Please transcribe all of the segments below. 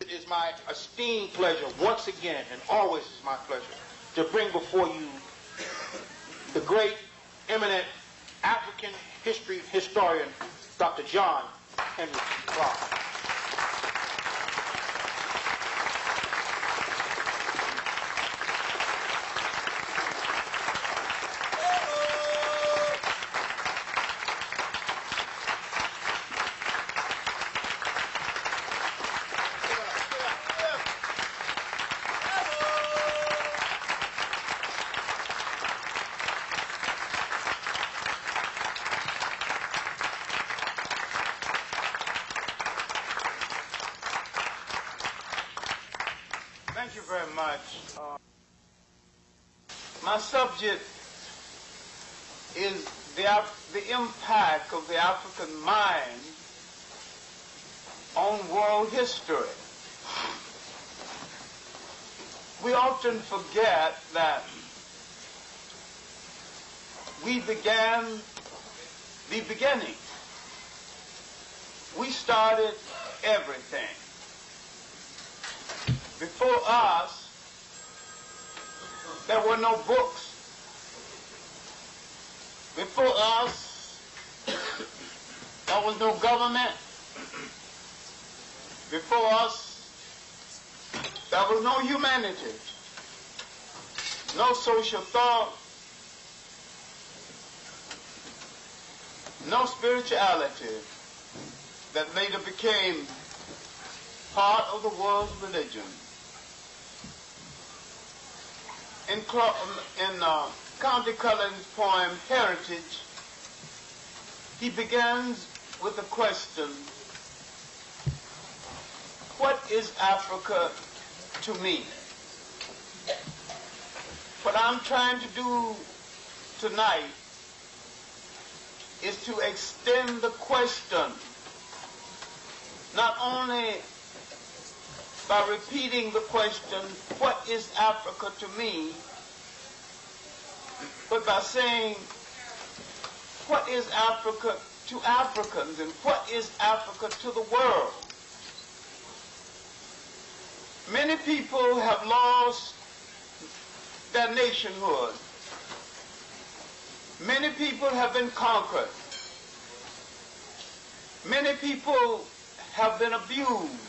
It is my esteemed pleasure once again, and always is my pleasure, to bring before you the great, eminent African history historian, Dr. John Henrik Clarke. Thank you very much. My subject is the impact of the African mind on world history. We often forget that we began the beginning. We started everything. Before us, there were no books. Before us, there was no government. Before us, there was no humanity, no social thought, no spirituality that later became part of the world's religion. In County Cullen's poem, Heritage, he begins with the question, what is Africa to me? What I'm trying to do tonight is to extend the question, not only by repeating the question, what is Africa to me, but by saying, what is Africa to Africans, and what is Africa to the world? Many people have lost their nationhood. Many people have been conquered. Many people have been abused.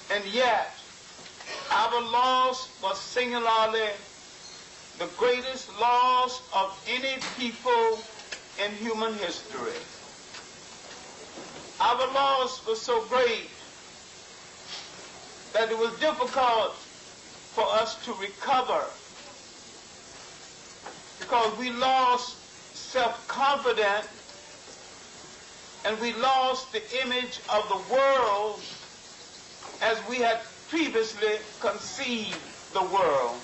And yet, our loss was singularly the greatest loss of any people in human history. Our loss was so great that it was difficult for us to recover, because we lost self-confidence and we lost the image of the world as we had previously conceived the world.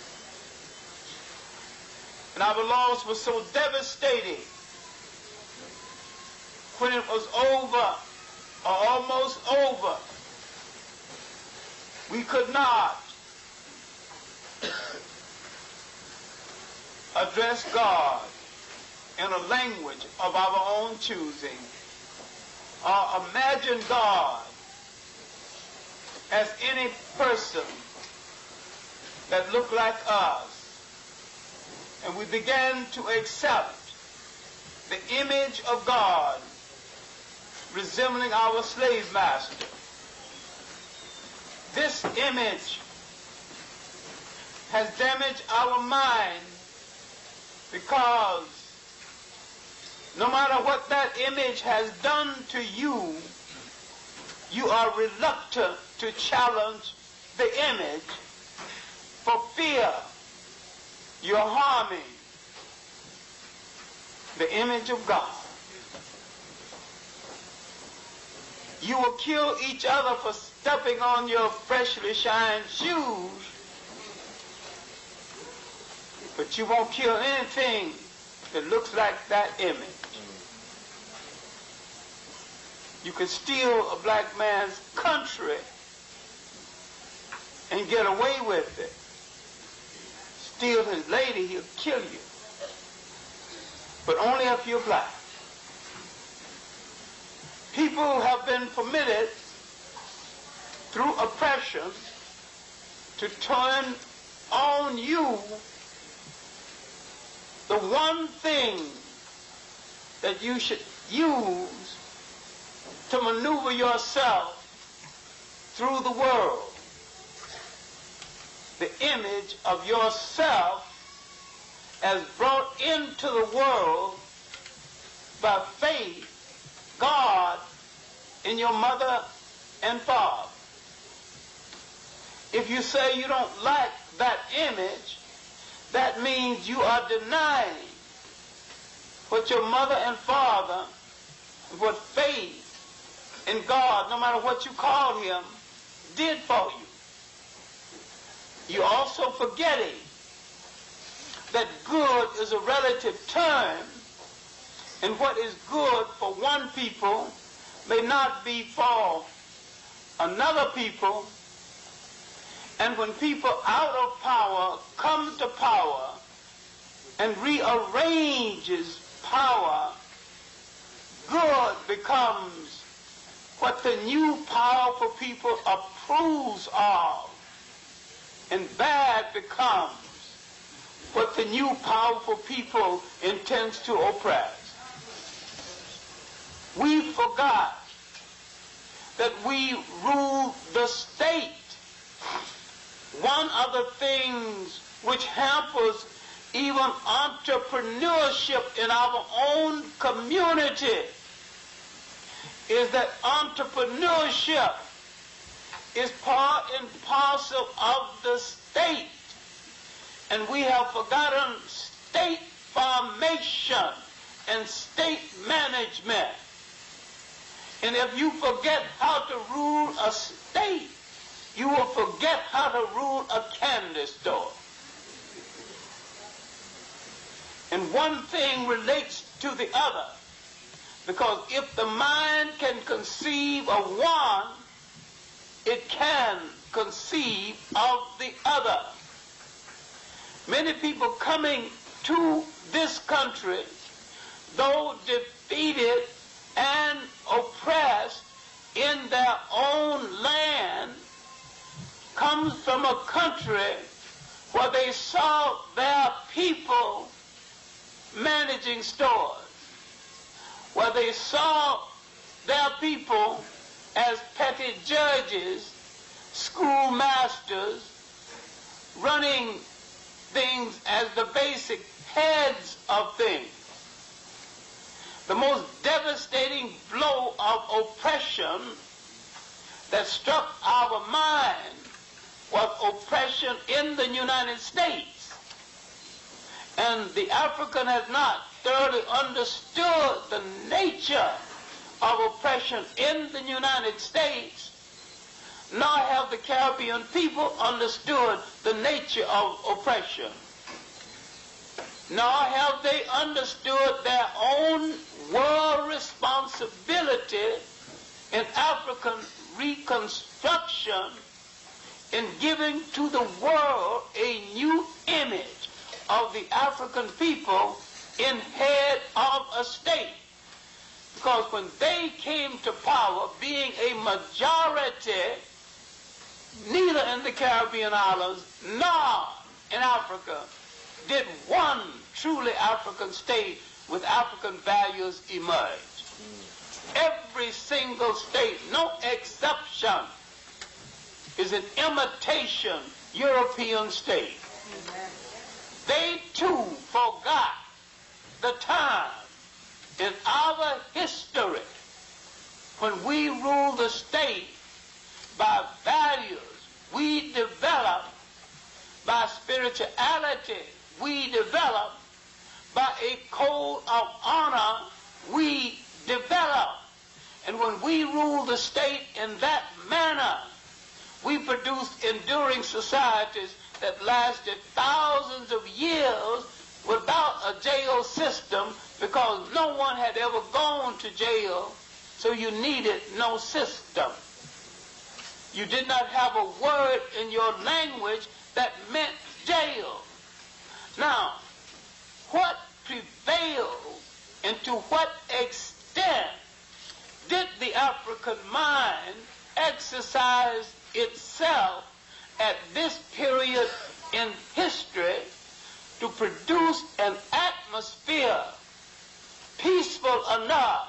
And our loss was so devastating when it was over, or almost over. We could not address God in a language of our own choosing, or imagine God as any person that looked like us. And we began to accept the image of God resembling our slave master. This image has damaged our mind, because no matter what that image has done to you, you are reluctant to challenge the image for fear you're harming the image of God. You will kill each other for stepping on your freshly shined shoes, but you won't kill anything that looks like that image. You can steal a black man's country and get away with it. Steal his lady, he'll kill you. But only if you're black. People have been permitted through oppression to turn on you the one thing that you should use to maneuver yourself through the world. The image of yourself as brought into the world by faith, God, in your mother and father. If you say you don't like that image, that means you are denying what your mother and father, what faith in God, no matter what you call him, did for you. You're also forgetting that good is a relative term, and what is good for one people may not be for another people. And when people out of power come to power and rearranges power, good becomes what the new powerful people approves of, and bad becomes what the new powerful people intends to oppress. We forgot that we rule the state. One of the things which hampers even entrepreneurship in our own community is that entrepreneurship is part and parcel of the state. And we have forgotten state formation and state management. And if you forget how to rule a state, you will forget how to rule a candy store. And one thing relates to the other, because if the mind can conceive of one, it can conceive of the other. Many people coming to this country, though defeated and oppressed in their own land, comes from a country where they saw their people managing stores, where they saw their people as petty judges, schoolmasters, running things as the basic heads of things. The most devastating blow of oppression that struck our mind was oppression in the United States. And the African has not thoroughly understood the nature of oppression in the United States, nor have the Caribbean people understood the nature of oppression. Nor have they understood their own world responsibility in African reconstruction, in giving to the world a new image of the African people in head of a state. Because when they came to power, being a majority, neither in the Caribbean islands nor in Africa did one truly African state with African values emerge. Every single state, no exception, is an imitation European state. They too forgot the time in our history when we ruled the state by values we developed, by spirituality we developed, by a code of honor we developed. And when we ruled the state in that manner, we produced enduring societies that lasted thousands of years without a jail system, because no one had ever gone to jail, so you needed no system. You did not have a word in your language that meant jail. Now, what prevailed and to what extent did the African mind exercise itself at this period in history to produce an atmosphere peaceful enough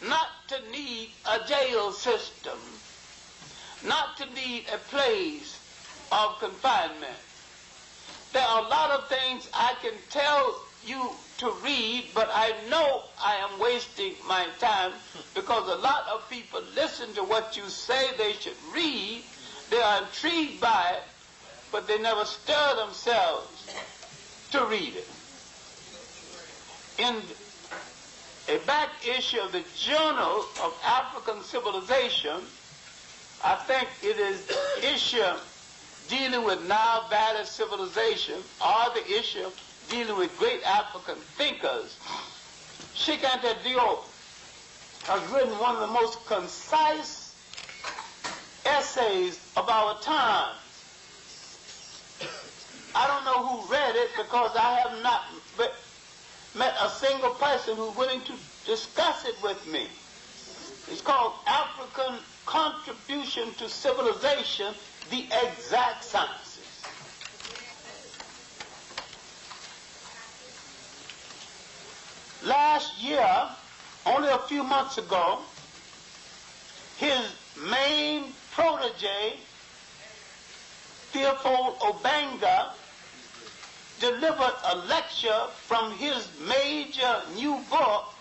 not to need a jail system, not to need a place of confinement. There are a lot of things I can tell you to read, but I know I am wasting my time because a lot of people listen to what you say they should read. They are intrigued by it, but they never stir themselves to read it. In a back issue of the Journal of African Civilization, I think it is the issue dealing with Nile Valley civilization or the issue dealing with great African thinkers, Sheikh Anta Diop has written one of the most concise essays of our time. I don't know who read it because I have not met a single person who's willing to discuss it with me. It's called African Contribution to Civilization, the Exact Sciences. Last year, only a few months ago, his main protege, Theophile Obenga, delivered a lecture from his major new book,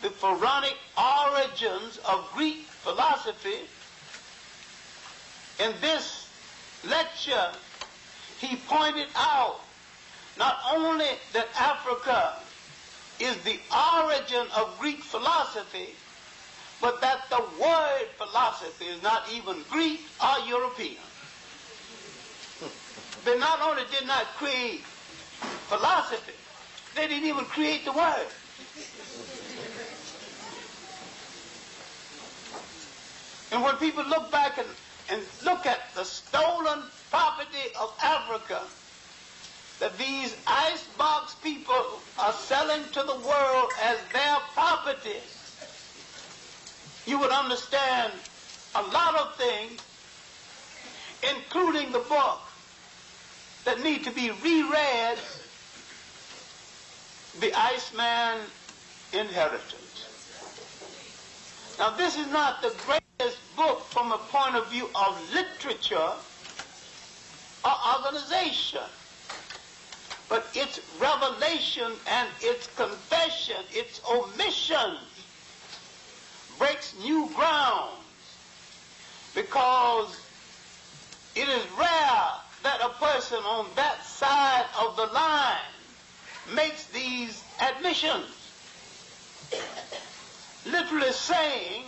The Pharaonic Origins of Greek Philosophy. In this lecture, he pointed out not only that Africa is the origin of Greek philosophy, but that the word philosophy is not even Greek or European. They not only did not create philosophy, they didn't even create the word. And when people look back and look at the stolen property of Africa that these icebox people are selling to the world as their property, you would understand a lot of things, including the book, that need to be reread, The Iceman Inheritance. Now, this is not the greatest book from a point of view of literature or organization, but its revelation and its confession, its omission, breaks new ground, because it is rare that a person on that side of the line makes these admissions, literally saying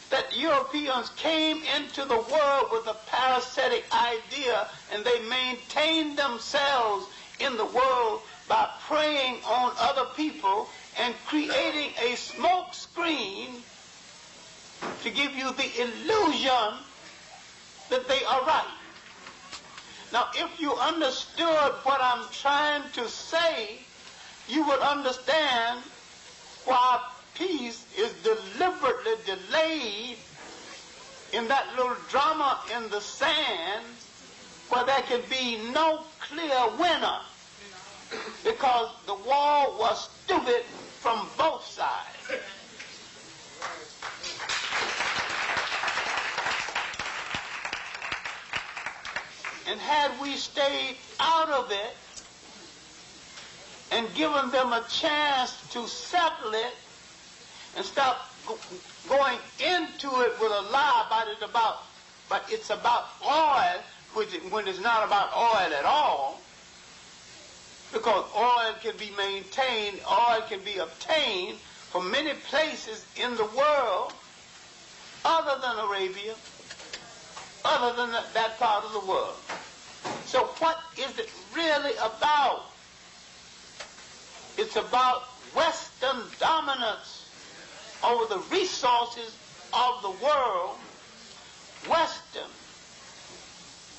that Europeans came into the world with a parasitic idea and they maintained themselves in the world by preying on other people and creating a smoke screen to give you the illusion that they are right. Now, if you understood what I'm trying to say, you would understand why peace is deliberately delayed in that little drama in the sand where there can be no clear winner, because the war was stupid from both sides. And had we stayed out of it and given them a chance to settle it and stop going into it with a lie but it's about oil, when it's not about oil at all, because oil can be maintained, oil can be obtained from many places in the world other than Arabia, other than that part of the world. So what is it really about? It's about Western dominance over the resources of the world, Western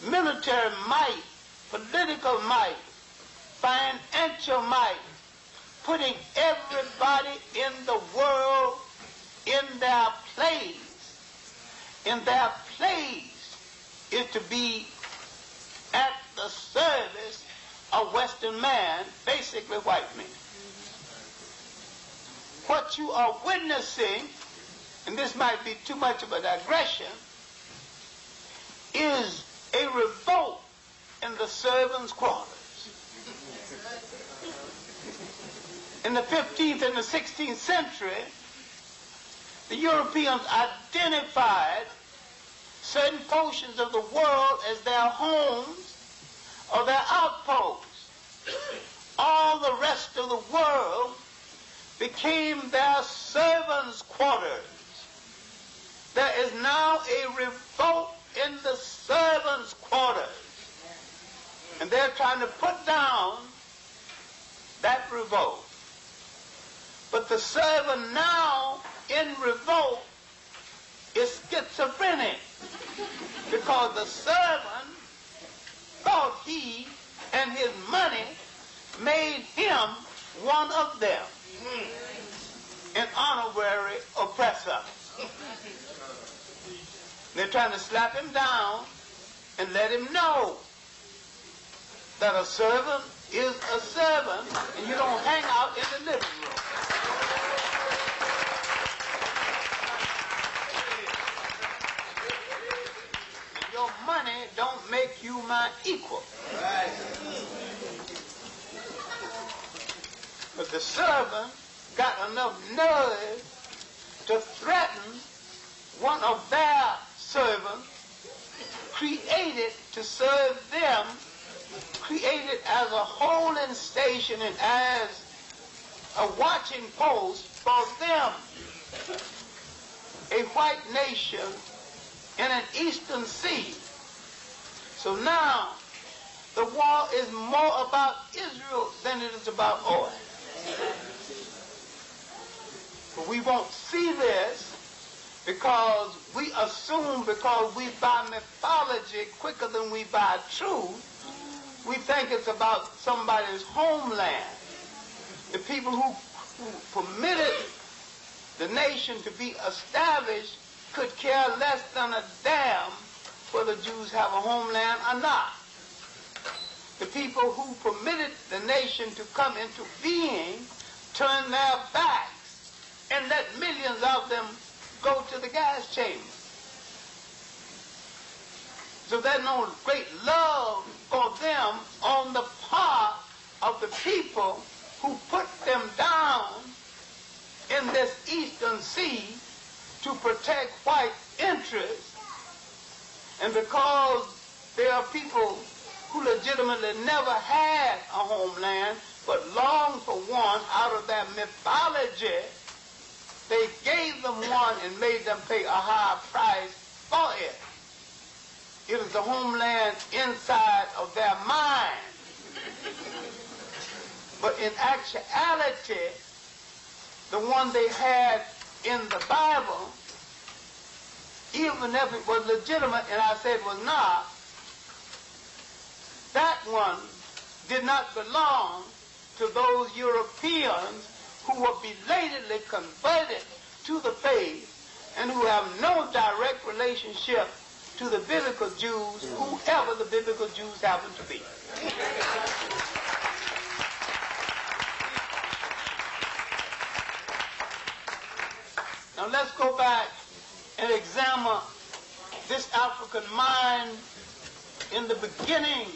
military might, political might, financial might, putting everybody in the world in their place, in their place is to be at the service of Western man, basically white men. What you are witnessing, and this might be too much of a digression, is a revolt in the servants' quarters. In the 15th and the 16th century, the Europeans identified certain portions of the world as their homes or their outposts. All the rest of the world became their servants' quarters. There is now a revolt in the servants' quarters. And they're trying to put down that revolt. But the servant now in revolt is schizophrenic, because the servant thought he and his money made him one of them, an honorary oppressor. They're trying to slap him down and let him know that a servant is a servant, and you don't hang out in the living room. And your money don't make you my equal. Right. But the servant got enough nerve to threaten one of their servants, created to serve them, created as a holding station and as a watching post for them. A white nation in an eastern sea. So now the war is more about Israel than it is about oil. But we won't see this because we assume, because we buy mythology quicker than we buy truth, we think it's about somebody's homeland. The people who permitted the nation to be established could care less than a damn whether Jews have a homeland or not. The people who permitted the nation to come into being turned their backs and let millions of them go to the gas chamber. So there's no great love for them on the part of the people who put them down in this eastern sea to protect white interests. And because there are people who legitimately never had a homeland but longed for one out of their mythology, they gave them one and made them pay a high price for it. It is the homeland inside of their mind. But in actuality, the one they had in the Bible, even if it was legitimate, and I said it was not, that one did not belong to those Europeans who were belatedly converted to the faith and who have no direct relationship to the biblical Jews, whoever the biblical Jews happen to be. Now let's go back and examine this African mind in the beginning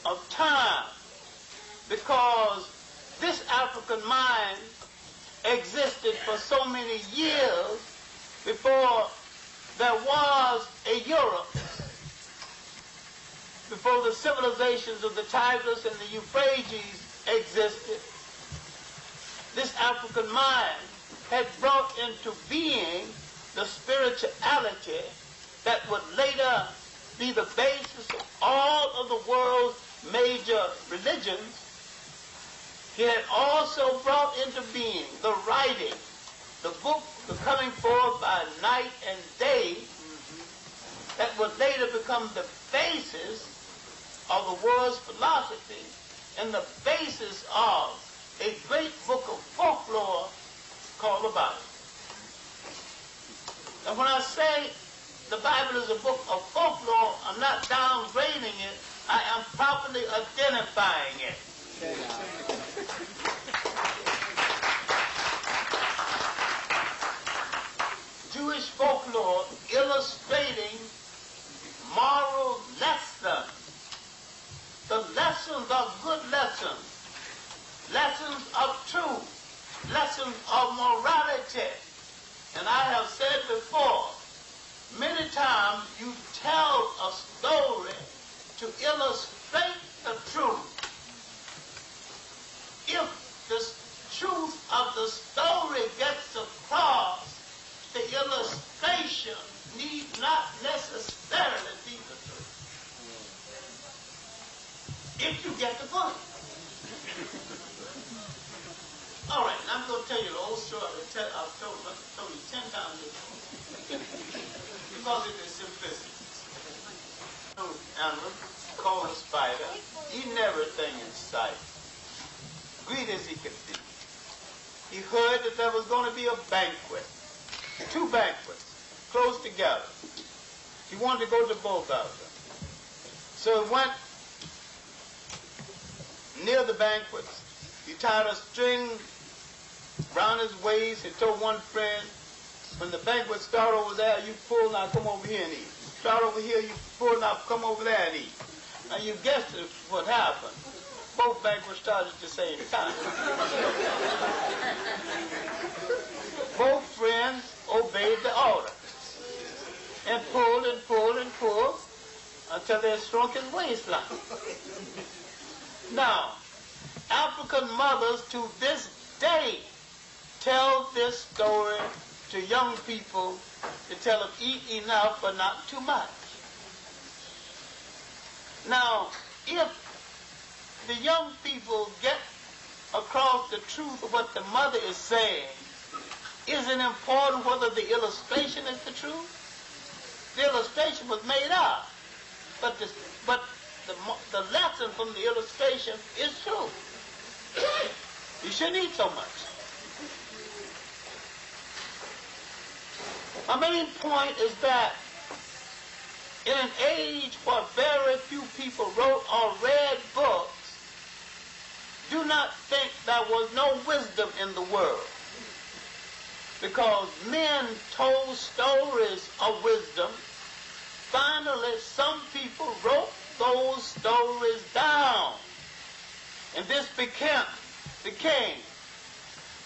of time, because this African mind existed for so many years before there was a Europe, before the civilizations of the Tigris and the Euphrates existed. This African mind had brought into being the spirituality that would later be the basis of all of the world's major religions. He had also brought into being the writing, the book, the coming forth by night and day, that would later become the basis of the world's philosophy and the basis of a great book of folklore called the Bible. And when I say the Bible is a book of folklore, I'm not downgrading it. I am properly identifying it. Jewish folklore illustrating moral lessons. The lessons are good lessons. Lessons of truth. Lessons of morality. And I have said before, many times you tell a story to illustrate the truth. If the truth of the story gets across, the illustration need not necessarily be the truth. If you get the point. All right, now I'm going to tell you the old story I've told you 10 times before. Because it is simplicity. Animal called a spider, eating everything in sight. Greedy as he could be. He heard that there was going to be a banquet. 2 banquets, close together. He wanted to go to both of them. So he went near the banquets. He tied a string around his waist. He told one friend, when the banquet start over there, you pull, now come over here and eat. Start over here, you pull, now come over there and eat. Now you guessed it, what happened. Both banquets started at the same time. Both friends obeyed the order and pulled and pulled and pulled until they shrunk his waistline. Now, African mothers to this day tell this story to young people to tell them eat enough but not too much. Now, if the young people get across the truth of what the mother is saying, is it important whether the illustration is the truth? The illustration was made up, but the lesson from the illustration is true. You shouldn't eat so much. My main point is that in an age where very few people wrote or read books, do not think there was no wisdom in the world. Because men told stories of wisdom. Finally, some people wrote those stories down. And this became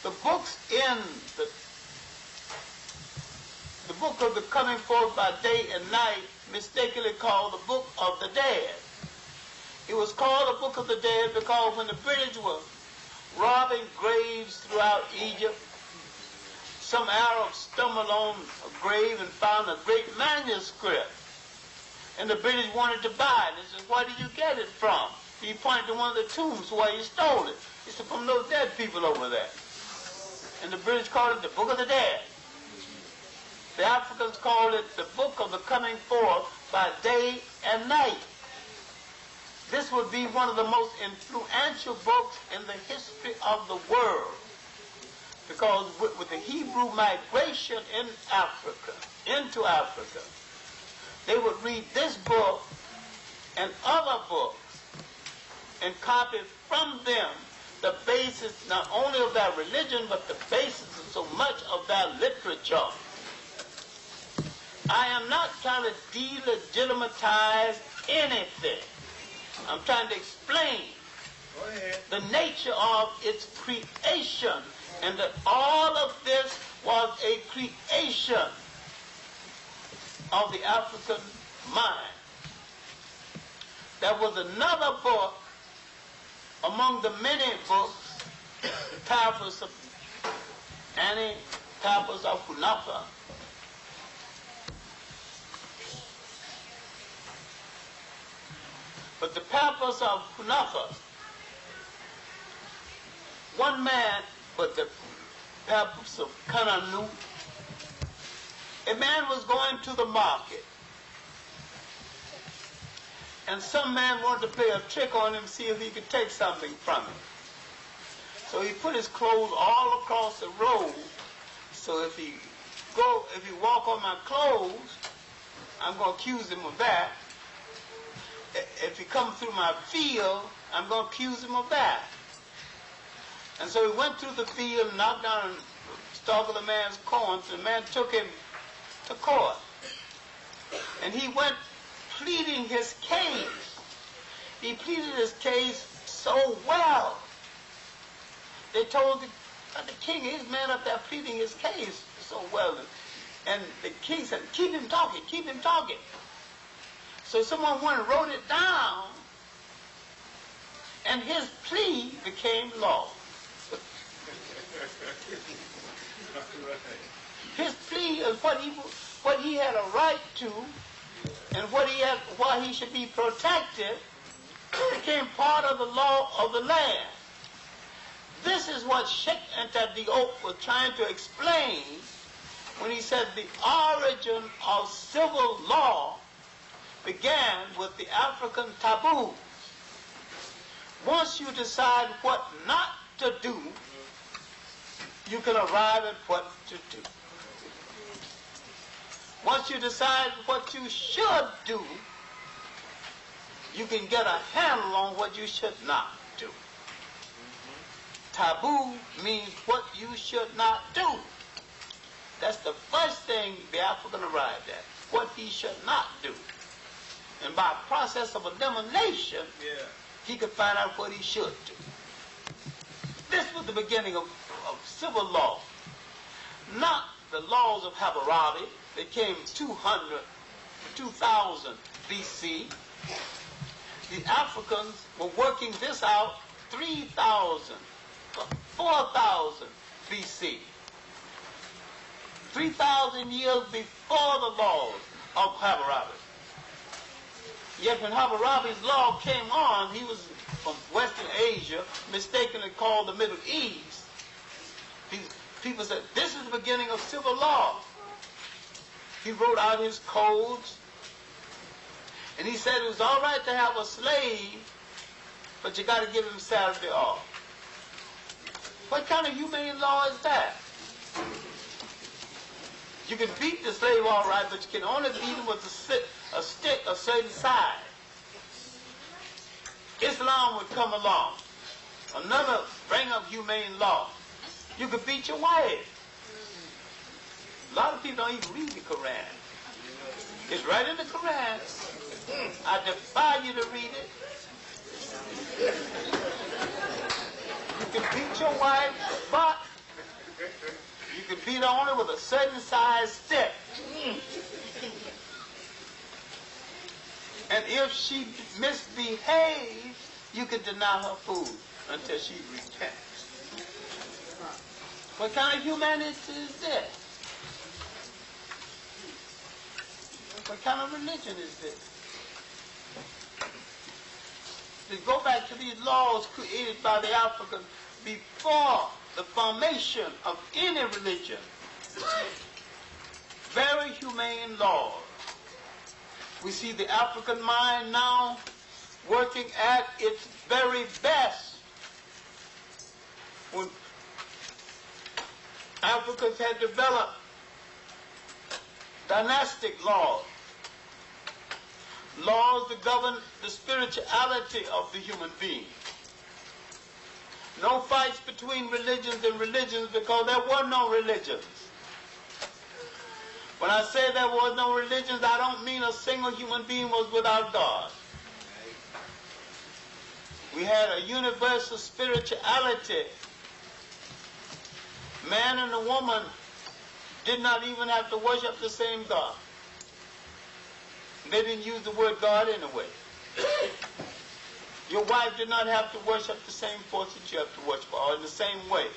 the books in the book of the coming forth by day and night, mistakenly called the Book of the Dead. It was called the Book of the Dead because when the British were robbing graves throughout Egypt, some Arabs stumbled on a grave and found a great manuscript. And the British wanted to buy it. They said, where did you get it from? He pointed to one of the tombs where you stole it. He said, from those dead people over there. And the British called it the Book of the Dead. The Africans called it the Book of the Coming Forth by Day and Night. This would be one of the most influential books in the history of the world. Because with the Hebrew migration into Africa, they would read this book and other books and copy from them the basis not only of their religion, but the basis of so much of their literature. I am not trying to delegitimize anything. I'm trying to explain the nature of its creation, and that all of this was a creation of the African mind. There was another book among the many books, Tablets of Kunafa. But the Papers of Kunafa, one man, but the Papers of Kananu, a man was going to the market, and some man wanted to play a trick on him, see if he could take something from him. So he put his clothes all across the road, so if he walk on my clothes, I'm going to accuse him of that. If he comes through my field, I'm going to accuse him of that. And so he went through the field and knocked down a stalk of the man's corn, and the man took him to court. And he went pleading his case. He pleaded his case so well. They told the king, his man up there pleading his case so well. And the king said, keep him talking, keep him talking. So someone went and wrote it down, and his plea became law. His plea is what he had a right to, and why he should be protected, became part of the law of the land. This is what Sheikh Anta was trying to explain when he said the origin of civil law began with the African taboos. Once you decide what not to do, you can arrive at what to do. Once you decide what you should do, you can get a handle on what you should not do. Taboo means what you should not do. That's the first thing the African arrived at, what he should not do. And by a process of elimination, he could find out what he should do. This was the beginning of civil law. Not the laws of Hammurabi that came 2000 BC. The Africans were working this out 3,000, 4,000 BC. 3,000 years before the laws of Hammurabi. Yet when Hammurabi's law came on, he was from Western Asia, mistakenly called the Middle East. People said, this is the beginning of civil law. He wrote out his codes, and he said it was all right to have a slave, but you got to give him Saturday off. What kind of humane law is that? You can beat the slave all right, but you can only beat him with a stick a certain size. Islam would come along, another bring up humane law. You could beat your wife. A lot of people don't even read the Quran. It's right in the Quran. I defy you to read it. You can beat your wife, but you can beat her only with a certain size stick. And if she misbehaves, you can deny her food until she repents. What kind of humanity is this? What kind of religion is this? To go back to these laws created by the Africans before the formation of any religion. Very humane laws. We see the African mind now working at its very best. When Africans had developed dynastic laws, laws that govern the spirituality of the human being. No fights between religions and religions because there were no religions. When I say there was no religions, I don't mean a single human being was without God. We had a universal spirituality. Man and a woman did not even have to worship the same God. They didn't use the word God anyway. Your wife did not have to worship the same force that you have to worship, or in the same way.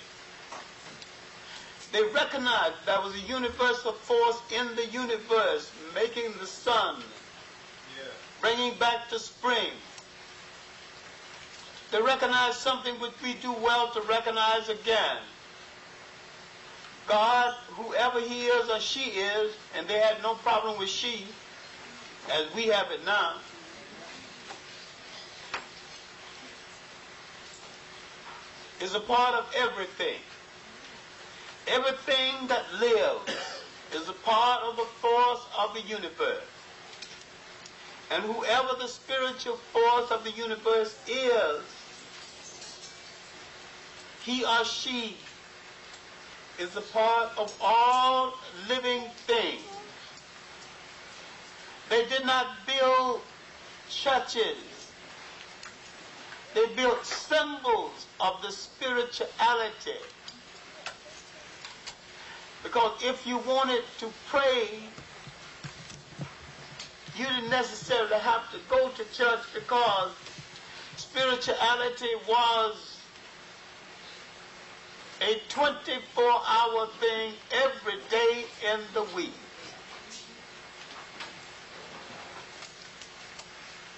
They recognized there was a universal force in the universe, making the sun, bringing back the spring. They recognized something which we do well to recognize again. God, whoever he is or she is, and they had no problem with she, as we have it now. Is a part of everything. Everything that lives is a part of the force of the universe. And whoever the spiritual force of the universe is, he or she is a part of all living things. They did not build churches. They built symbols of the spirituality. Because if you wanted to pray, you didn't necessarily have to go to church, because spirituality was a 24-hour thing every day in the week.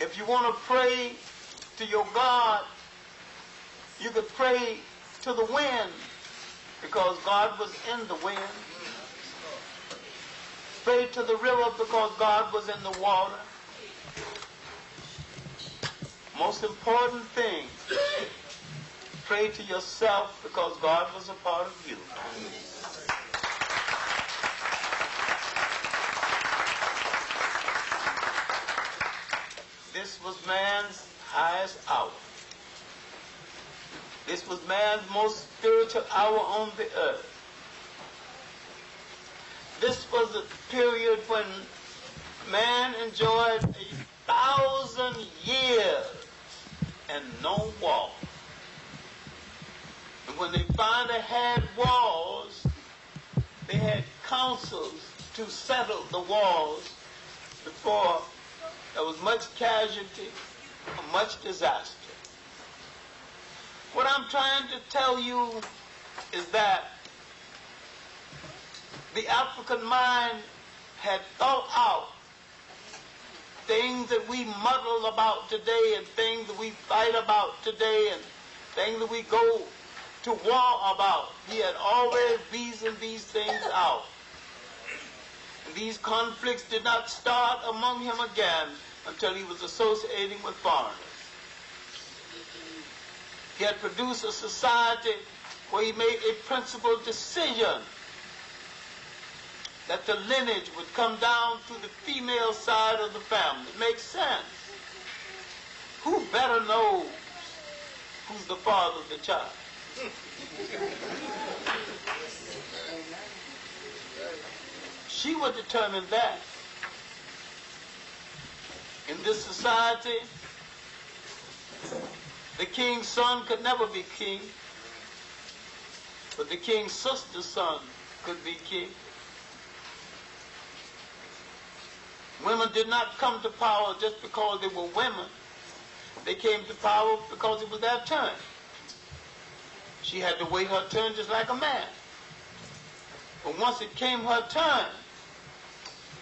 If you want to pray to your God, you could pray to the wind, because God was in the wind. Pray to the river, because God was in the water. Most important thing, pray to yourself, because God was a part of you. This was man's highest hour. This was man's most spiritual hour on the earth. This was a period when man enjoyed 1,000 years and no war. And when they finally had wars, they had councils to settle the wars before there was much casualty or much disaster. What I'm trying to tell you is that the African mind had thought out things that we muddle about today, and things that we fight about today, and things that we go to war about. He had always reasoned these things out. And these conflicts did not start among him again until he was associating with foreigners. He had produced a society where he made a principled decision that the lineage would come down through the female side of the family. It makes sense. Who better knows who's the father of the child? She would determine that. In this society, the king's son could never be king, but the king's sister's son could be king. Women did not come to power just because they were women. They came to power because it was their turn. She had to wait her turn just like a man. But once it came her turn,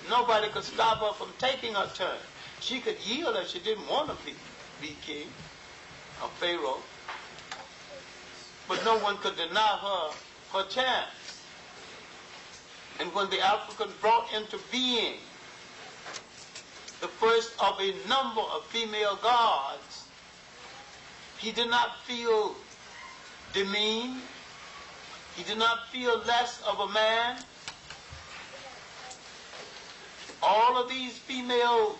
nobody could stop her from taking her turn. She could yield if she didn't want to be king or pharaoh. But no one could deny her her chance. And when the African brought into being the first of a number of female gods, he did not feel demeaned. He did not feel less of a man. All of these female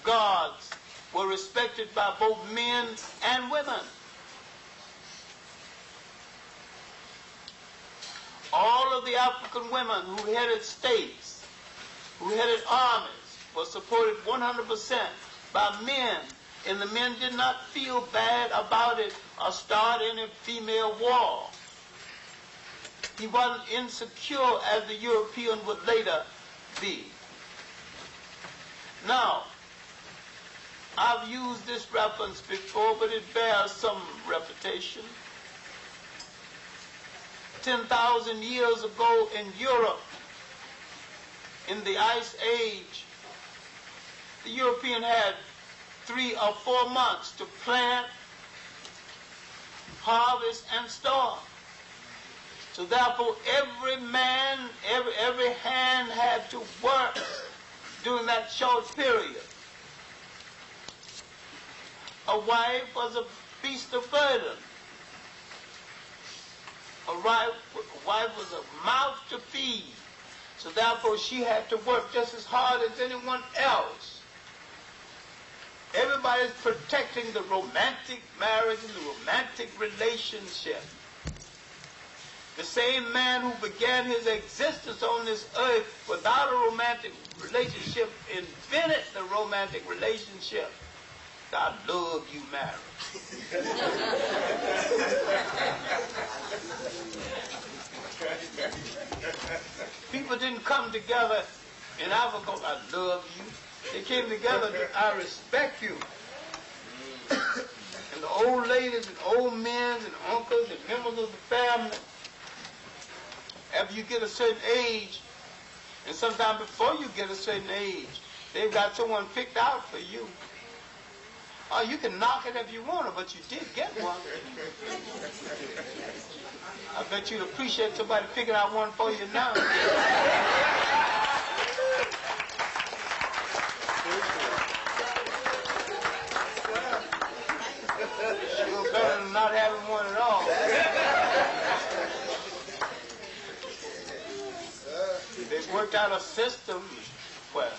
gods were respected by both men and women. All of the African women who headed states, who headed armies, were supported 100% by men, and the men did not feel bad about it or start any female war. He wasn't insecure as the European would later be. Now, I've used this reference before, but it bears some repetition. 10,000 years ago in Europe, in the Ice Age, the European had 3 or 4 months to plant, harvest, and store. So therefore, every man, every hand had to work during that short period. A wife was a beast of burden. A wife was a mouth to feed. So therefore, she had to work just as hard as anyone else. Everybody's protecting the romantic marriage and the romantic relationship. The same man who began his existence on this earth without a romantic relationship invented the romantic relationship. I love you, marriage. People didn't come together in Africa, I love you. They came together, I respect you. And the old ladies and old men and uncles and members of the family, after you get a certain age, and sometime before you get a certain age, they've got someone picked out for you. Oh, you can knock it if you want to, but you did get one. I bet you'd appreciate somebody picking out one for you now. Sure better than not having one at all. They worked out a system where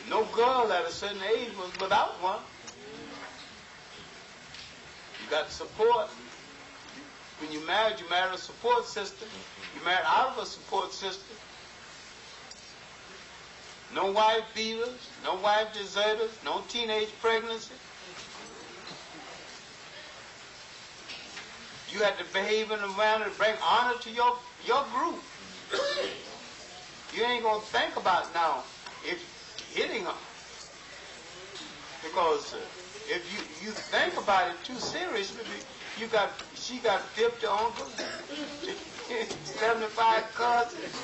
no girl at a certain age was without one. You got support. When you married a support system. You married out of a support system. No wife beaters, no wife deserters, no teenage pregnancy. You had to behave in a manner to bring honor to your group. You ain't gonna think about now if hitting her, because if you think about it too seriously, she got 50 uncles, 75 cousins.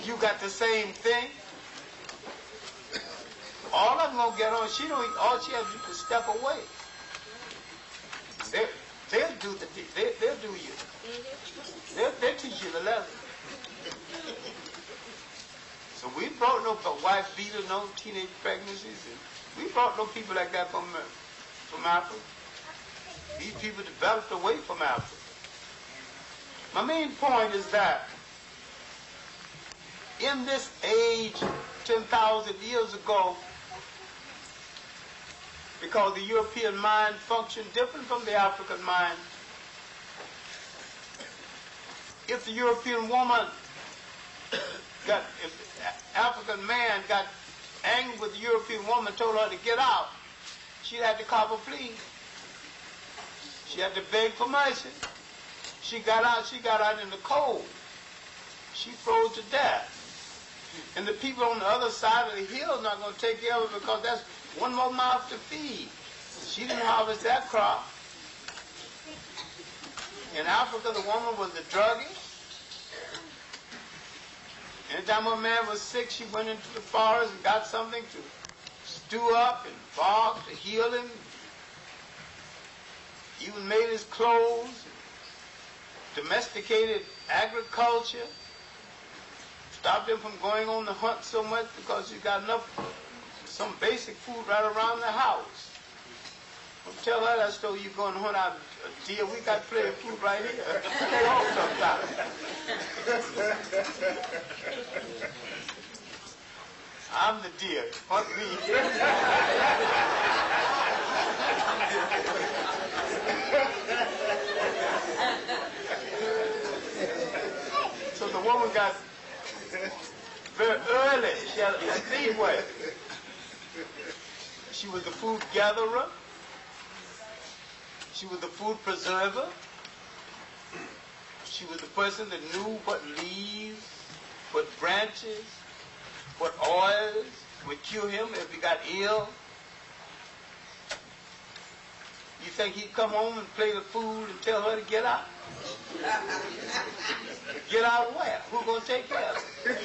You got the same thing. All of them gonna get on. All she has to do is step away. They'll do you. They'll teach you the lesson. So we brought no wife beaters, no teenage pregnancies. And we brought no people like that from Africa. These people developed away from Africa. My main point is that in this age, 10,000 years ago, because the European mind functioned different from the African mind, if the European woman if the African man got angry with the European woman, told her to get out, she had to cop a plea. She had to beg for mercy. She got out in the cold. She froze to death. And the people on the other side of the hill are not going to take care of it because that's one more mouth to feed. She didn't harvest that crop. In Africa, the woman was the druggist. Anytime a man was sick, she went into the forest and got something to stew up and bark to heal him. Even made his clothes, domesticated agriculture, stopped him from going on the hunt so much because you got some basic food right around the house. Don't tell her that story. You go and hunt out a deer. We got plenty of food right here. Stay home sometime. I'm the deer. Hunt me. So the woman got very early. She had a leeway. She was the food gatherer. She was the food preserver. She was the person that knew what leaves, what branches, what oils would cure him if he got ill. You think he'd come home and play the fool and tell her to get out? Get out where? Who's going to take care of it?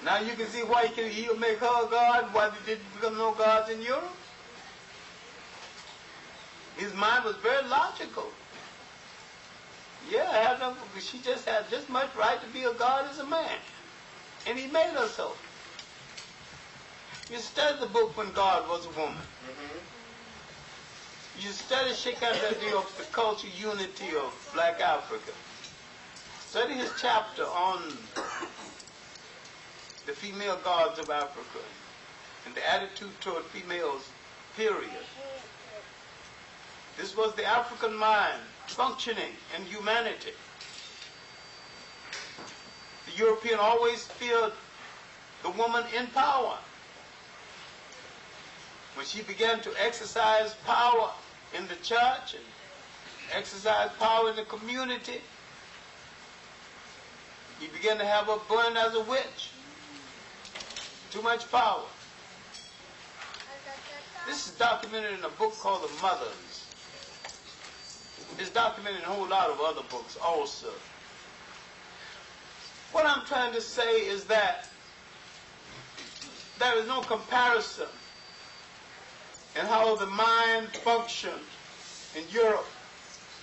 Now you can see why he'll make her a god and why there didn't become no gods in Europe. His mind was very logical. Yeah, she just had just much right to be a god as a man. And he made her so. You study the book When God Was a Woman. You study Sheikh Abdul of the culture unity of Black Africa. Study his chapter on the female gods of Africa, and the attitude toward females, period. This was the African mind functioning in humanity. The European always feared the woman in power. When she began to exercise power in the church and exercise power in the community, he began to have her burned as a witch. Too much power. This is documented in a book called The Mothers. It's documented in a whole lot of other books also. What I'm trying to say is that there is no comparison in how the mind functioned in Europe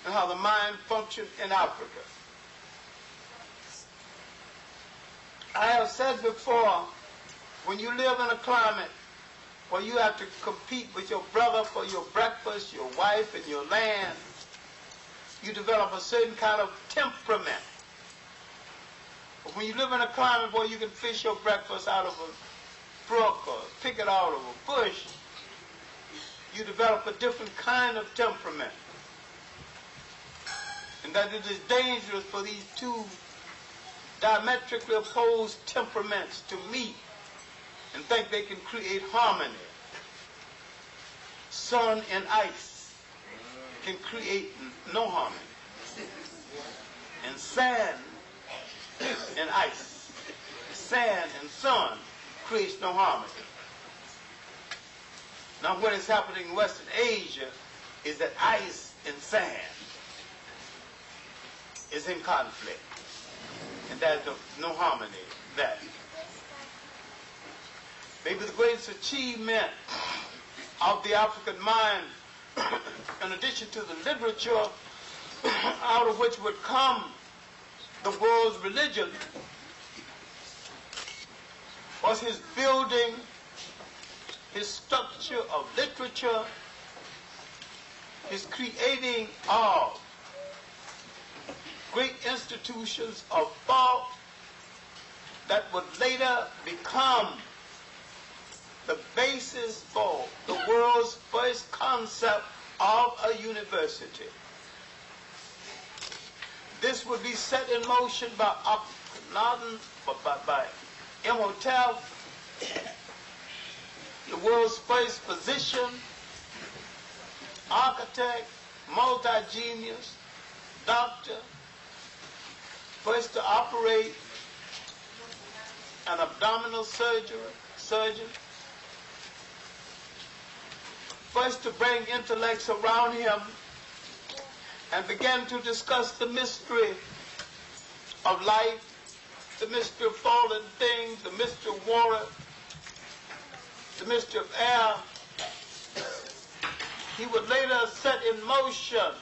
and how the mind functioned in Africa. I have said before, when you live in a climate where you have to compete with your brother for your breakfast, your wife, and your land, you develop a certain kind of temperament. But when you live in a climate where you can fish your breakfast out of a brook or pick it out of a bush, you develop a different kind of temperament. And that it is dangerous for these two diametrically opposed temperaments to meet and think they can create harmony. Sun and ice can create no harmony. And sand and ice, sand and sun creates no harmony. Now what is happening in Western Asia is that ice and sand is in conflict. And there's no harmony there. Maybe the greatest achievement of the African mind, in addition to the literature out of which would come the world's religion, was his building, his structure of literature, his creating of great institutions of thought that would later become the basis for the world's first concept of a university. This would be set in motion by Akhenaten, by Imhotep, the world's first physician, architect, multi-genius, doctor, first to operate an abdominal surgeon, first to bring intellects around him and began to discuss the mystery of life, the mystery of fallen things, the mystery of water, the mystery of air. He would later set in motion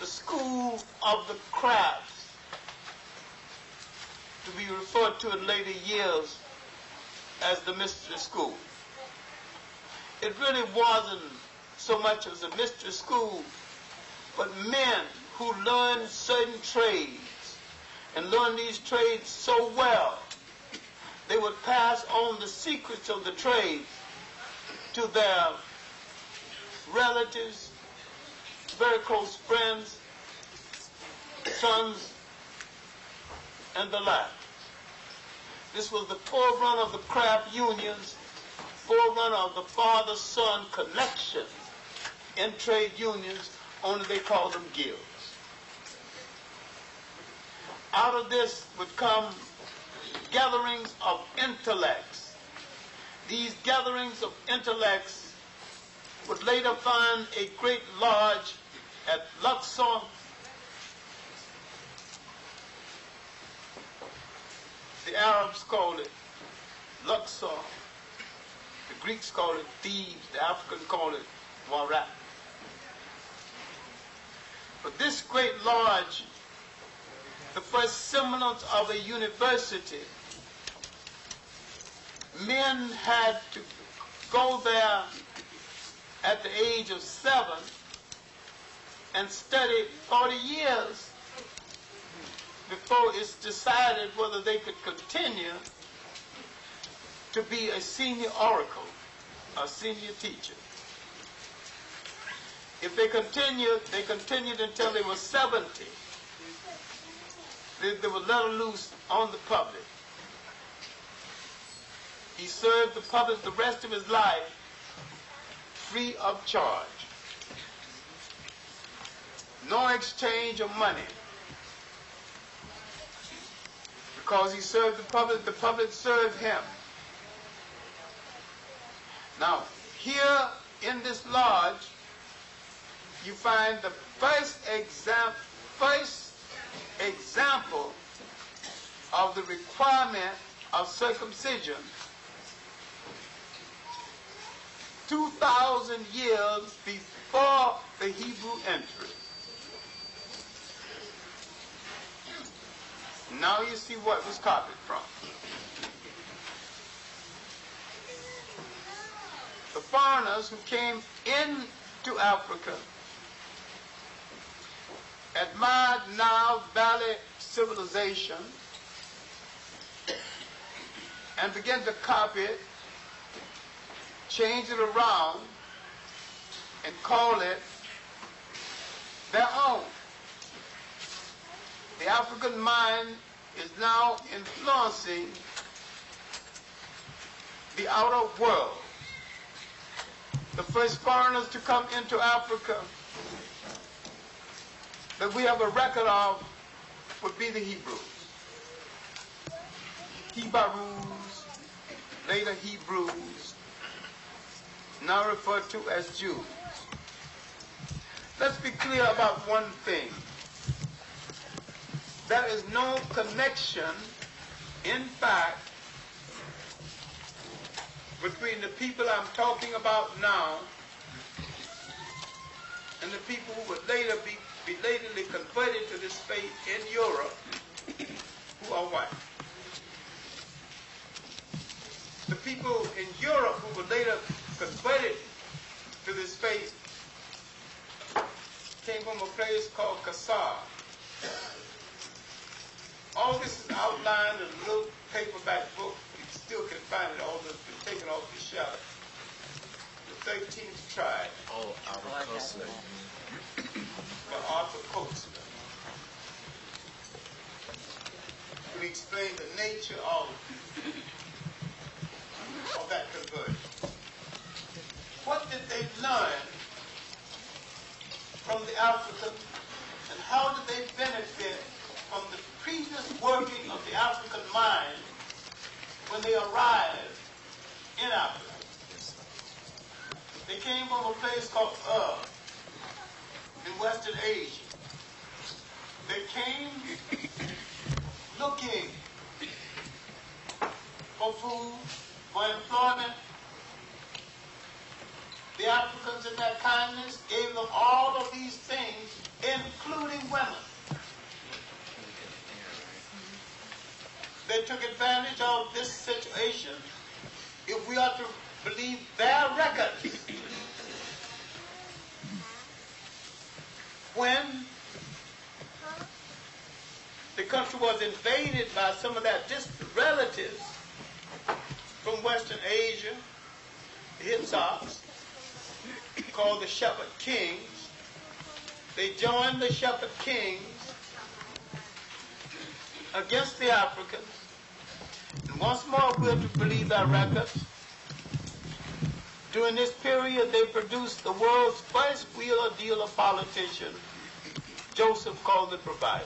the school of the crafts, to be referred to in later years as the mystery school. It really wasn't so much as a mystery school, but men who learned certain trades and learned these trades so well, they would pass on the secrets of the trade to their relatives, very close friends, sons, and the like. This was the forerunner of the craft unions, forerunner of the father-son connection in trade unions, only they called them guilds. Out of this would come gatherings of intellects. These gatherings of intellects would later find a great lodge at Luxor, the Arabs called it Luxor, the Greeks called it Thebes, the Africans called it Warat. But this great lodge, the first semblance of a university, men had to go there at the age of 7 and study 40 years before it's decided whether they could continue to be a senior oracle, a senior teacher. If they continued until they were 70. They were let loose on the public. He served the public the rest of his life free of charge. No exchange of money. Because he served the public served him. Now, here in this lodge, you find the first example of the requirement of circumcision 2,000 years before the Hebrew entry. Now you see what was copied from. The foreigners who came into Africa admired Nile Valley civilization and began to copy it, change it around, and call it their own. The African mind is now influencing the outer world. The first foreigners to come into Africa that we have a record of would be the Hebrews. Hebrews, later Hebrews, now referred to as Jews. Let's be clear about one thing. There is no connection, in fact, between the people I'm talking about now and the people who would later be belatedly converted to this faith in Europe, who are white. The people in Europe who were later converted to this faith came from a place called Kassar. All this is outlined in a little paperback book. You still can find it, although it's been taken off the shelf. The 13th tribe. Oh, Arthur Koestler. By Arthur Koestler. We explain the nature of that conversion. What did they learn from the Africans, and how did they benefit from the previous working of the African mind when they arrived in Africa? They came from a place called in Western Asia. They came looking for food, for employment. The Africans in their kindness gave them all of these things, including women. They took advantage of this situation, if we are to believe their records. When the country was invaded by some of their distant relatives from Western Asia, the Hittites, called the Shepherd Kings, they joined the Shepherd Kings against the Africans. And once more, we're to believe their records. During this period, they produced the world's first wheeler dealer politician, Joseph called the Provider.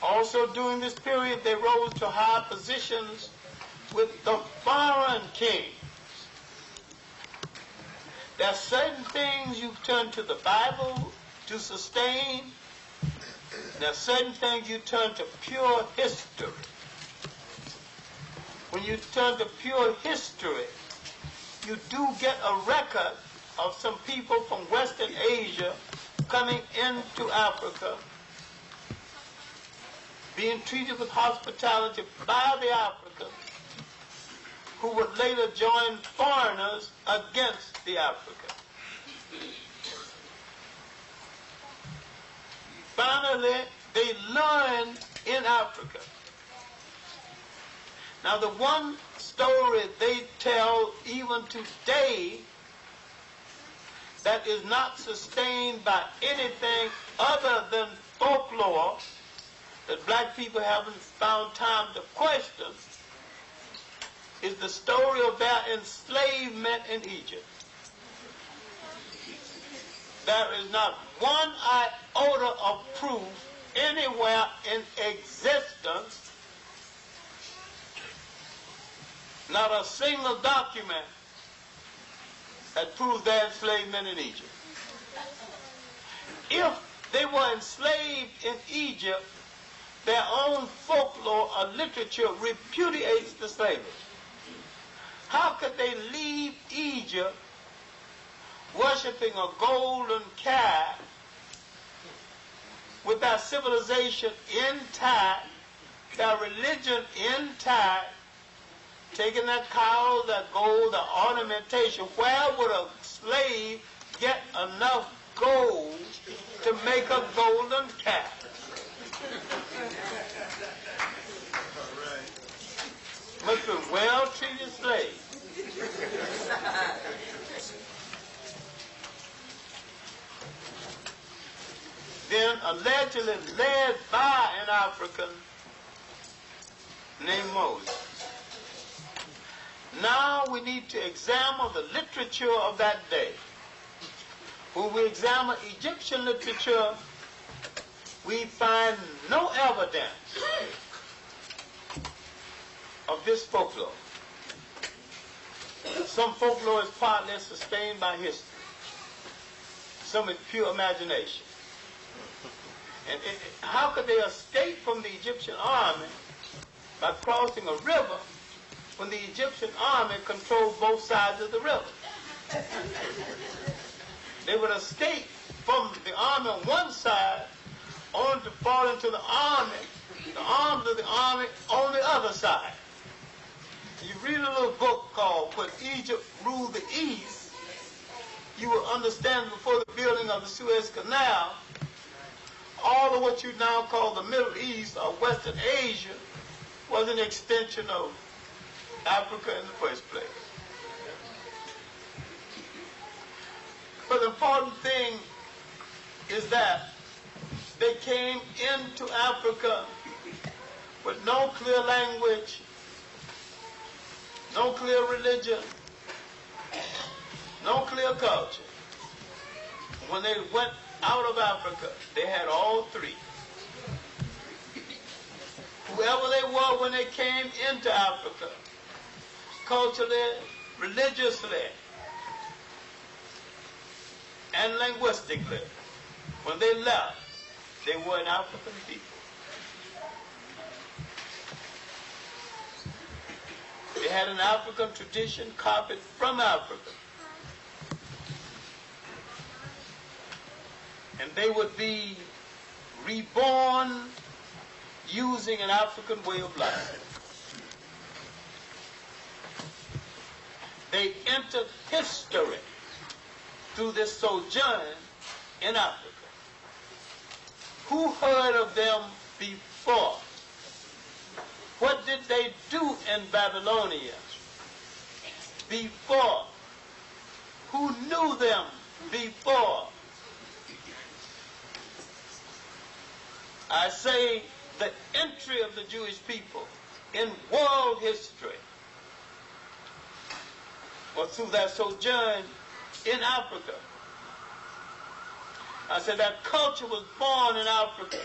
Also during this period, they rose to high positions with the foreign kings. There are certain things you turn to the Bible to sustain. There are certain things you turn to pure history. When you turn to pure history, you do get a record of some people from Western Asia coming into Africa, being treated with hospitality by the Africans, who would later join foreigners against the Africans. finally, they learned in Africa. Now, the one story they tell even today that is not sustained by anything other than folklore that black people haven't found time to question is the story of their enslavement in Egypt. There is not one iota of proof anywhere in existence, not a single document that proves their enslavement in Egypt. If they were enslaved in Egypt, their own folklore or literature repudiates the slavery. How could they leave Egypt worshiping a golden calf with their civilization intact, their religion intact, taking that cow, that gold, the ornamentation? Where would a slave get enough gold to make a golden calf? Must be a well-treated slave. Then allegedly led by an African named Moses. Now we need to examine the literature of that day. When we examine Egyptian literature, we find no evidence of this folklore. Some folklore is partly sustained by history. Some is pure imagination. And how could they escape from the Egyptian army by crossing a river when the Egyptian army controlled both sides of the river? They would escape from the army on one side only to fall into the arms of the army on the other side. You read a little book called When Egypt Ruled the East, you will understand before the building of the Suez Canal, all of what you now call the Middle East or Western Asia was an extension of Africa in the first place. But the important thing is that they came into Africa with no clear language, no clear religion, no clear culture. When they went out of Africa, they had all three. Whoever they were when they came into Africa, culturally, religiously, and linguistically, when they left, they were an African people. They had an African tradition copied from Africa. And they would be reborn using an African way of life. They entered history through this sojourn in Africa. Who heard of them before? What did they do in Babylonia before? Who knew them before? I say the entry of the Jewish people in world history was through their sojourn in Africa. I said that culture was born in Africa.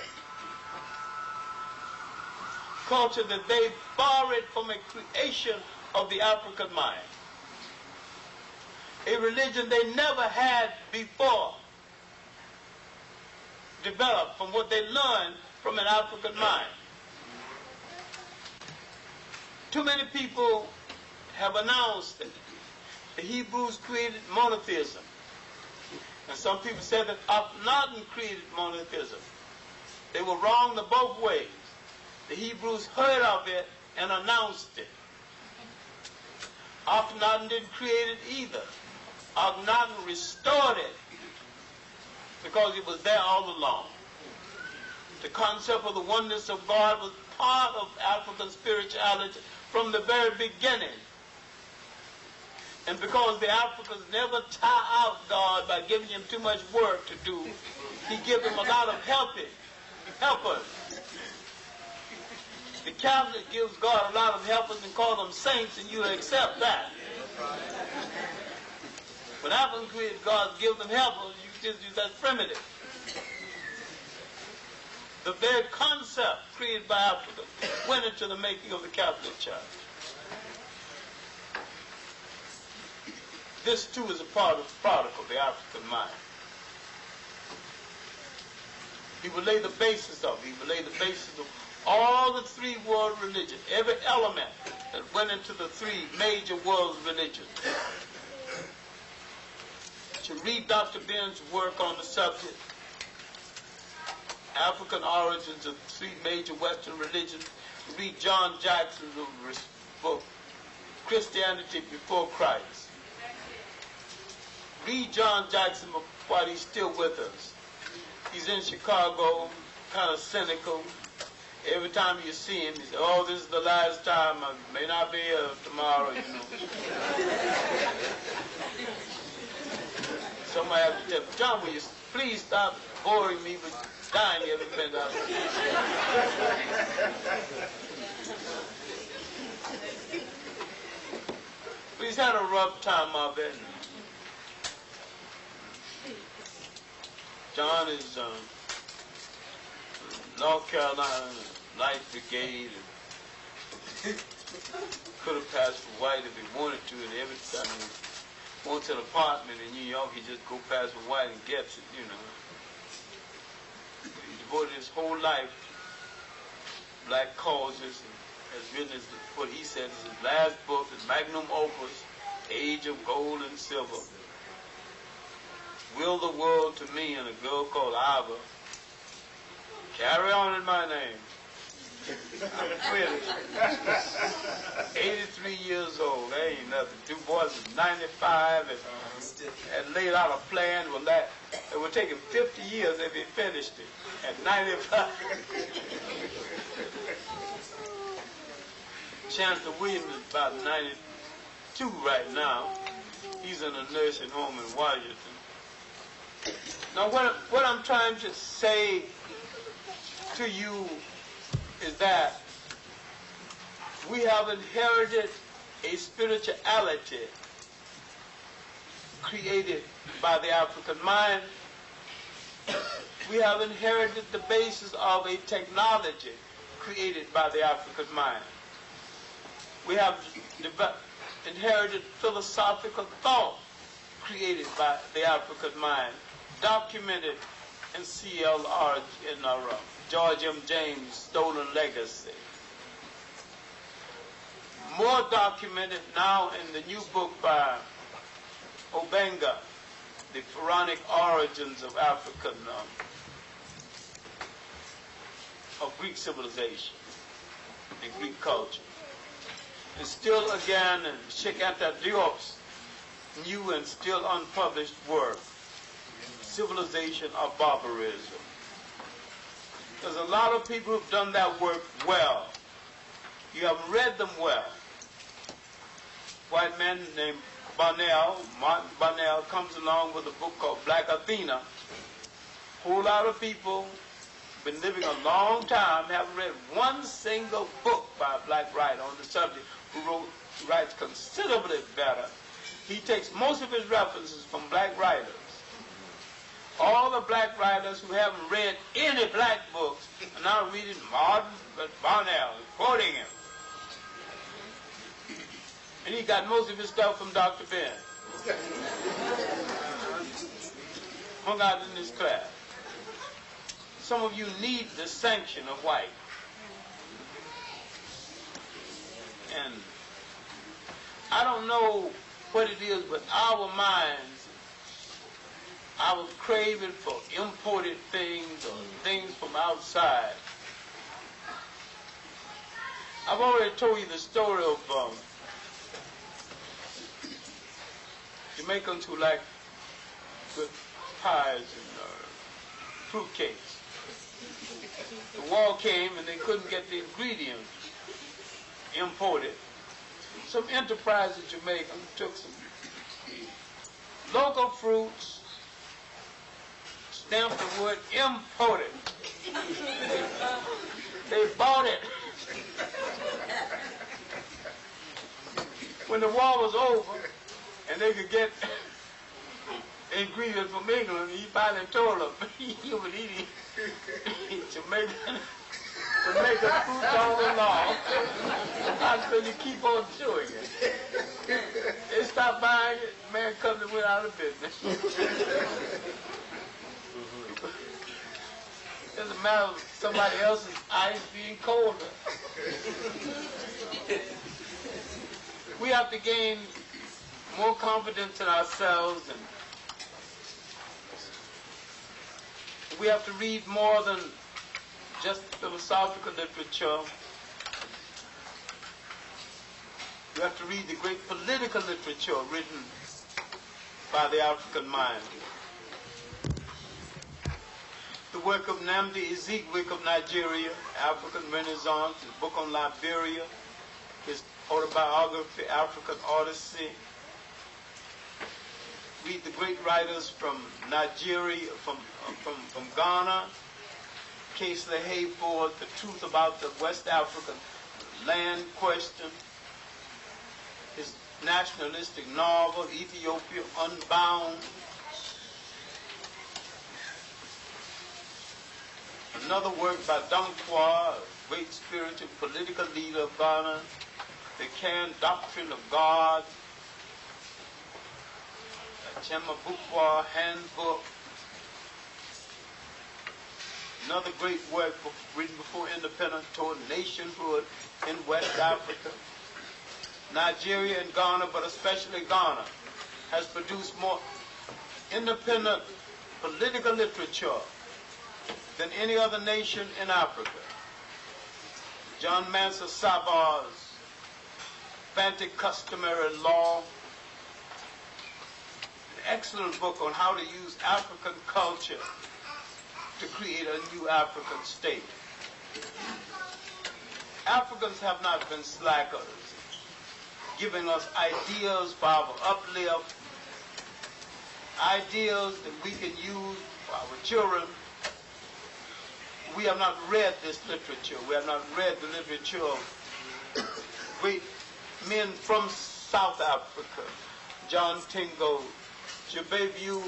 Culture that they borrowed from a creation of the African mind. A religion they never had before developed from what they learned from an African mind. Too many people have announced that the Hebrews created monotheism. And some people said that Akhenaten created monotheism. They were wrong in both ways. The Hebrews heard of it and announced it. Akhenaten didn't create it either. Akhenaten restored it because it was there all along. The concept of the oneness of God was part of African spirituality from the very beginning. And because the Africans never tire out God by giving him too much work to do, he gives him a lot of helpers. The Catholic gives God a lot of helpers and calls them saints, and you accept that. When African created God gives them helpers, you just use that primitive. The very concept created by Africa went into the making of the Catholic Church. This too is a part of the product of the African mind. He would lay the basis of it. He would lay the basis of all the three world religions, every element that went into the three major world religions. To read Dr. Ben's work on the subject, African origins of three major Western religions, read John Jackson's book, Christianity Before Christ. Read John Jackson while he's still with us. He's in Chicago, kind of cynical. Every time you see him, he says, oh, this is the last time. I may not be here tomorrow, you know. Somebody have to tell me, John, will you please stop boring me with dying every minute out of But he's had a rough time of it. John is North Carolina Light Brigade, and could have passed for white if he wanted to, and every time he wants an apartment in New York, he just go past for white and gets it, you know. He devoted his whole life to black causes, and has written what he said is his last book, his magnum opus, Age of Gold and Silver. Will the World to Me, and a girl called Ava. Carry on in my name. I'm finished. 83 years old. That ain't nothing. Du Bois is 95 and had laid out a plan. It would take him 50 years if he finished it at 95. Chancellor Williams is about 92 right now. He's in a nursing home in Washington. Now, what I'm trying to say to you is that we have inherited a spirituality created by the African mind. We have inherited the basis of a technology created by the African mind. We have inherited philosophical thought created by the African mind, documented in CLR, in George M. James' Stolen Legacy. More documented now in the new book by Obenga, The Pharaonic Origins of African, of Greek civilization and Greek culture. And still again in Sheikh Anta Diop's new and still unpublished work, Civilization of Barbarism. There's a lot of people who've done that work well. You haven't read them well. White man named Martin Bonnell, comes along with a book called Black Athena. A whole lot of people been living a long time, haven't read one single book by a black writer on the subject who writes considerably better. He takes most of his references from black writers. All the black writers who haven't read any black books are now reading Martin Bonnell, quoting him. And he got most of his stuff from Dr. Ben. Hung out in his class. Some of you need the sanction of white. And I don't know what it is, but our minds, our craving for imported things or things from outside. I've already told you the story of Jamaicans who like good pies and fruit cakes. the war came and they couldn't get the ingredients imported. Some enterprise in Jamaica took some local fruits, stamped the word imported. They bought it. When the war was over and they could get ingredients from England, he finally told them he was eating Jamaican fruit all along. Until you keep on chewing it. They stopped buying it, man comes and went out of business. It's a matter of somebody else's ice being colder. We have to gain more confidence in ourselves, and we have to read more than just philosophical literature. We have to read the great political literature written by the African mind. The work of Nnamdi Ezekwe of Nigeria, African Renaissance, his book on Liberia, his autobiography, African Odyssey. Read the great writers from Nigeria, from Ghana, Casely Hayford, The Truth About the West African Land Question, his nationalistic novel, Ethiopia Unbound. Another work by Danquah, a great spiritual political leader of Ghana, The Canned Doctrine of God, Chema Bukwa Handbook. Another great work written before independence toward nationhood in West Africa. Nigeria and Ghana, but especially Ghana, has produced more independent political literature than any other nation in Africa. John Mansa Sabar's Bantic Customary Law, an excellent book on how to use African culture to create a new African state. Africans have not been slackers, giving us ideas for our uplift, ideas that we can use for our children. We have not read this literature. We have not read the literature of great men from South Africa. John Tingo, Jebebu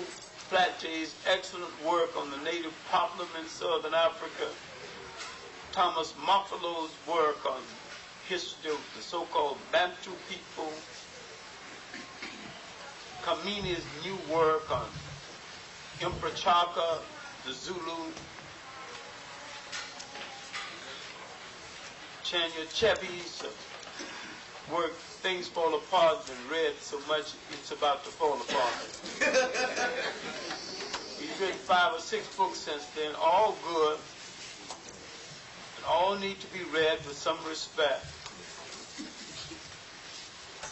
Platte's excellent work on the native problem in Southern Africa. Thomas Mofolo's work on history of the so-called Bantu people. Kamini's new work on Emperor Chaka, the Zulu. Chanya Cheby's work, Things Fall Apart, has been read so much it's about to fall apart. He's written 5 or 6 books since then, all good, and all need to be read with some respect.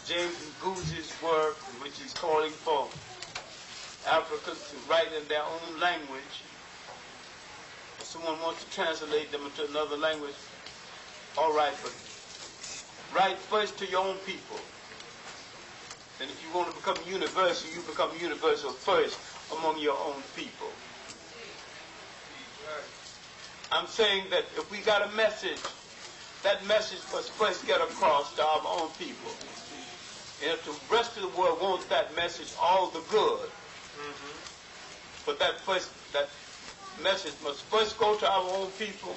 James Nguzi's work, which is calling for Africans to write in their own language. If someone wants to translate them into another language, all right, but write first to your own people. And if you want to become universal, you become universal first among your own people. I'm saying that if we got a message, that message must first get across to our own people. And if the rest of the world wants that message, all the good. But that message must first go to our own people.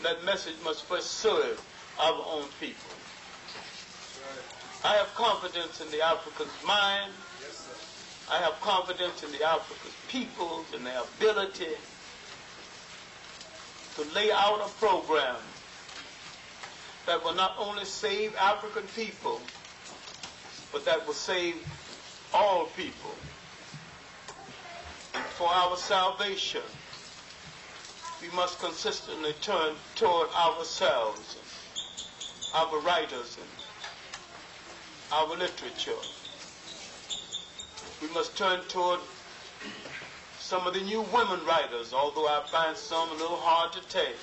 That message must first serve our own people. I have confidence in the African's mind. I have confidence in the African peoples and their ability to lay out a program that will not only save African people, but that will save all people. And for our salvation, we must consistently turn toward ourselves, our writers, and our literature. We must turn toward some of the new women writers, although I find some a little hard to take.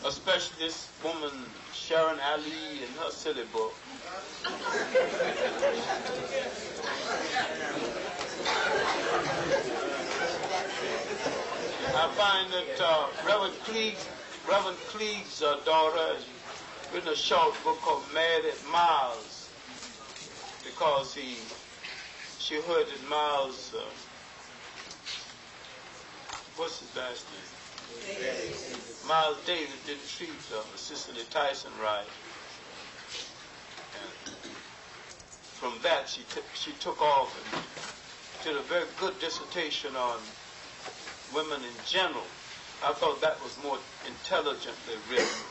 Especially this woman, Sharon Ali, in her silly book. I find that Reverend Cleave's daughter has written a short book called Mad at Miles, because she heard that Miles, what's his last name? Miles Davis didn't treat Cicely Tyson right. And from that, she took off and did a very good dissertation on women in general. I thought that was more intelligently written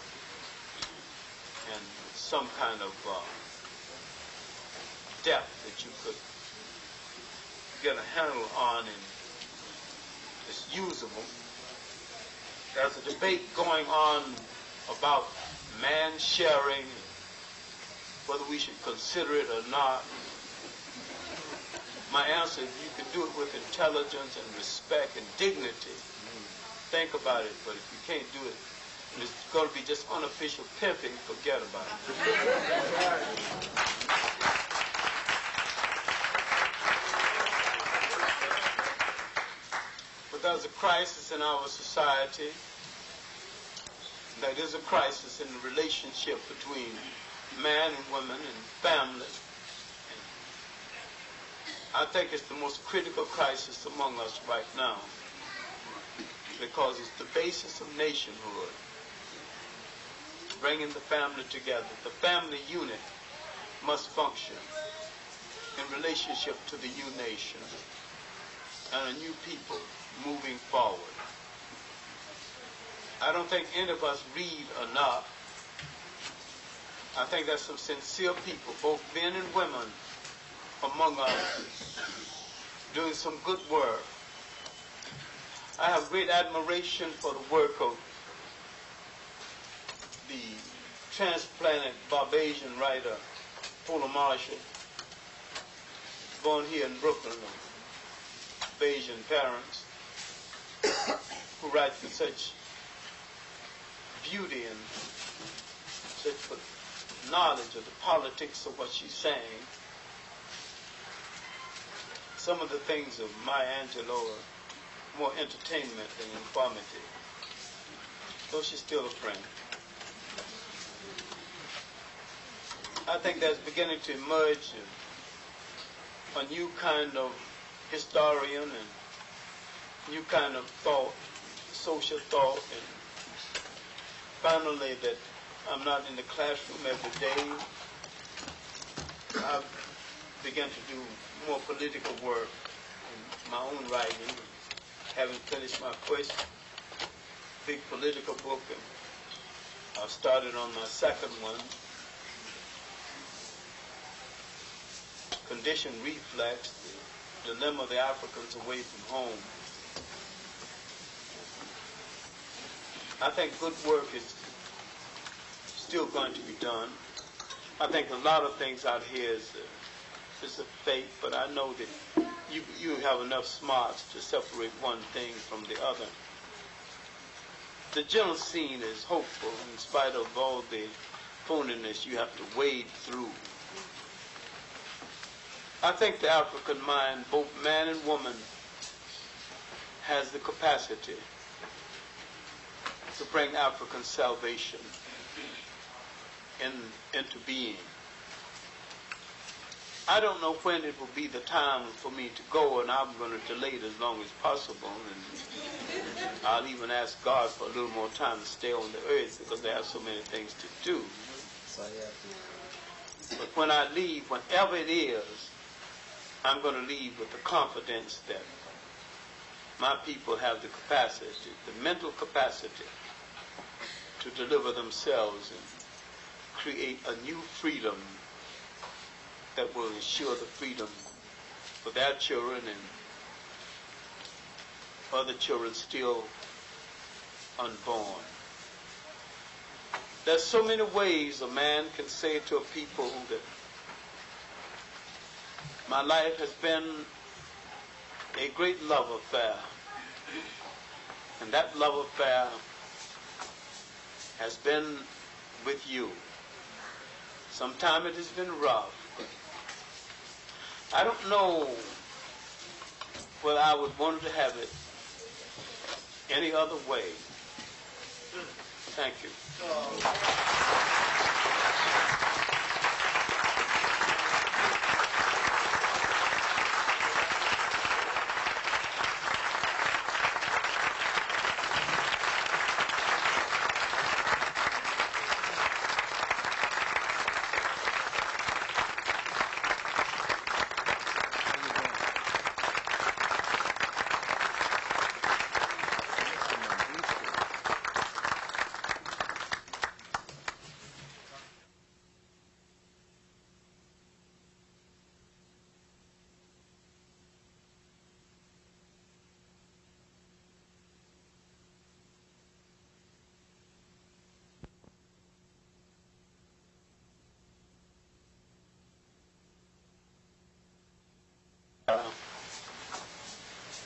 and some kind of depth that you could get a handle on, and it's usable. There's a debate going on about man sharing, whether we should consider it or not. My answer is you can do it with intelligence and respect and dignity. Think about it, but if you can't do it, it's going to be just unofficial pimping, forget about it. But there's a crisis in our society. There is a crisis in the relationship between man and woman and family. I think it's the most critical crisis among us right now, because it's the basis of nationhood, bringing the family together. The family unit must function in relationship to the new nation and a new people moving forward. I don't think any of us read enough. I think there's some sincere people, both men and women, among us, doing some good work. I have great admiration for the work of the transplanted Barbadian writer, Fuller Marshall, born here in Brooklyn, of Bayesian parents, who writes with such beauty and such knowledge of the politics of what she's saying. Some of the things of Maya Angelou are more entertainment than informative, though she's still a friend. I think there's beginning to emerge a new kind of historian and new kind of thought, social thought, and finally that I'm not in the classroom every day. I've begun to do more political work in my own writing, having finished my first big political book, and I started on my second one, Conditioned Reflex, the Dilemma of the Africans Away from Home. I think good work is still going to be done. I think a lot of things out here is a fake, but I know that you have enough smarts to separate one thing from the other. The general scene is hopeful in spite of all the phoniness you have to wade through. I think the African mind, both man and woman, has the capacity to bring African salvation into being. I don't know when it will be the time for me to go, and I'm going to delay it as long as possible. And I'll even ask God for a little more time to stay on the earth, because there are so many things to do. But when I leave, whenever it is, I'm going to leave with the confidence that my people have the capacity, the mental capacity, to deliver themselves and create a new freedom that will ensure the freedom for their children and other children still unborn. There's so many ways a man can say to a people that my life has been a great love affair. And that love affair has been with you. Sometimes it has been rough. I don't know whether I would want to have it any other way. Thank you.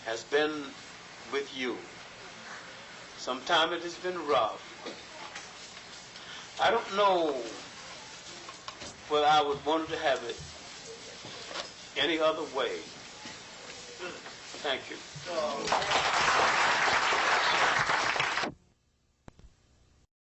Has been with you. Sometimes it has been rough. I don't know whether I would want to have it any other way. Thank you.